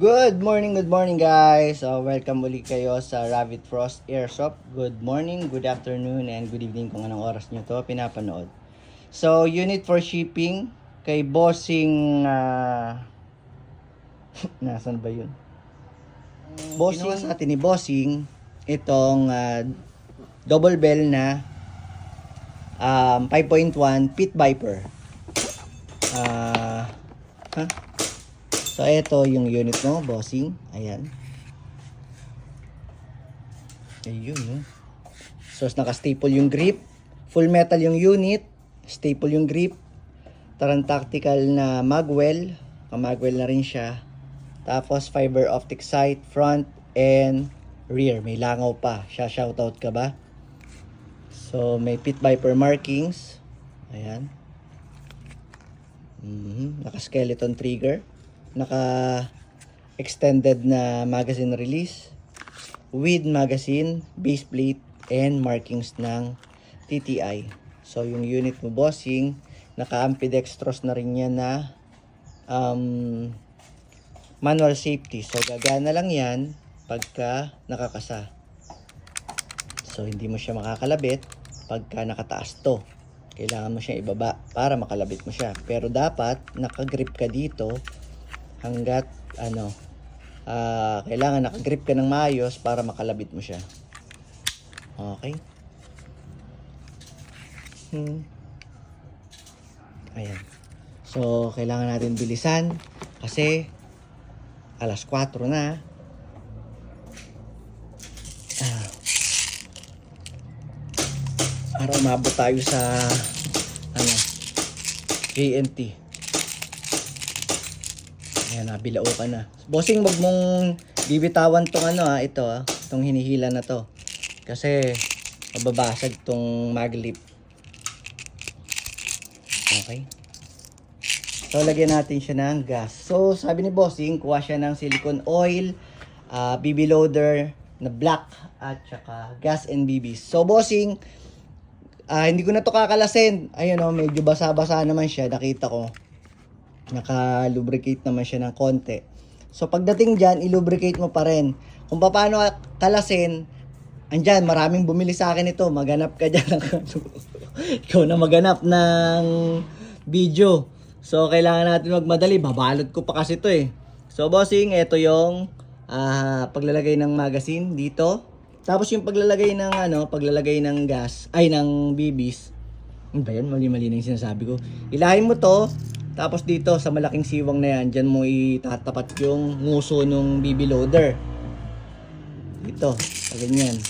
Good morning guys. So, welcome ulit kayo sa Rabbit Frost Airsoft. Good morning, good afternoon, and good evening kung anong oras nyo to pinapanood. So, unit for shipping kay Bossing, nasan ba yun? Bossing natin ni Bossing, itong double bell na 5.1 Pit Viper. So, ito yung unit mo, Bossing. Ayan. Ayun, no? So, naka-staple yung grip. Full metal yung unit. Staple yung grip. Taran tactical na magwell. Magwell na rin siya. Tapos, fiber optic sight, front and rear. May langaw pa. Shoutout ka ba? So, may Pit Viper markings. Ayan. Naka-skeleton trigger. Naka-extended na magazine release with magazine, base plate, and markings ng TTI. So, yung unit mo, Bossing, naka-ambidextrous na rin yan na manual safety. So, gagana lang yan pagka nakakasa. So, hindi mo siya makakalabit pagka nakataas to. Kailangan mo siya ibaba para makalabit mo siya. Pero dapat nakagrip ka dito hanggat kailangan nakagrip ka ng maayos para makalabit mo siya. Okay? Ayan. So, kailangan natin bilisan kasi alas 4 na. Para umabot tayo sa KNT. Ayan, nabilao ka na. Bossing, wag mong bibitawan tong itong hinihila na to. Kasi mababasag tong maglip. Okay. So, lagyan natin siya ng gas. So, sabi ni Bossing, kuha siya ng silicone oil, BB loader na black, at saka gas and BBs. So, Bossing, hindi ko na to kakalasin. Ayun medyo basa-basa naman siya. Nakita ko. Naka-lubricate naman siya ng konti. So, pagdating dyan, i-lubricate mo pa rin. Kung paano kalasin, andyan, maraming bumili sa akin ito. Maganap ka dyan. Ikaw na maganap ng video. So, kailangan natin magmadali. Babalot ko pa kasi ito eh. So, Bossing, ito yung paglalagay ng magazine dito. Tapos yung paglalagay ng gas, ng BBs. Ano ba yan? Mali-mali na yung sinasabi ko. Ilahin mo to. Tapos dito sa malaking siwang na yan, dyan mo itatapat yung nguso ng BB loader. Dito, ganyan.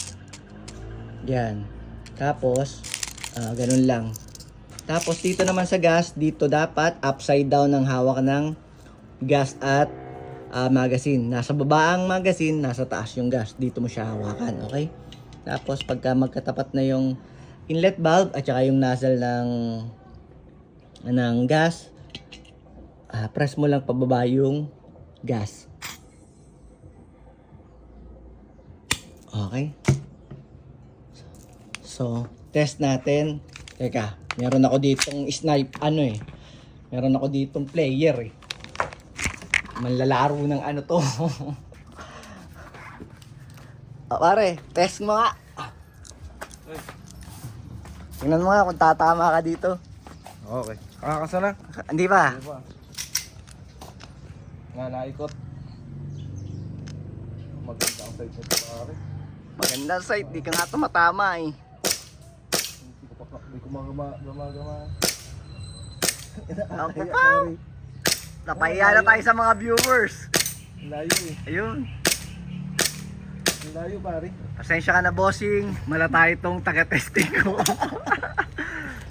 Yan. Tapos, ganun lang. Tapos dito naman sa gas, dito dapat upside down ang hawak ng gas at magazine. Nasa baba ang magazine, nasa taas yung gas. Dito mo siya hawakan, okay? Tapos pagka magkatapat na yung inlet valve at saka yung nozzle ng gas, press mo lang pababa yung gas. Okay? So, test natin. Teka, meron ako ditong meron ako ditong player eh. Manlalaro ng to. Pare, test mo nga. Tingnan mo nga kung tatama ka dito. Okay. Kakasa na? Hindi pa. Nga naikot. Maganda ang side nito pare. Maganda ang sight, di ka nga tumatama eh. Hindi ko magama. Okay pa. Napahiya na tayo sa mga viewers. Layo eh. Ayun. Layo pare. Pasensya ka na, Bossing. Mala tayo itong taga-testing ko.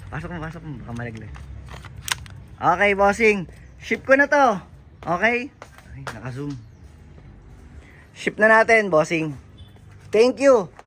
Pasok mo. Baka malaglag. Okay, Bossing. Ship ko na to. Okay? Ay, naka-zoom. Ship na natin, Bossing. Thank you.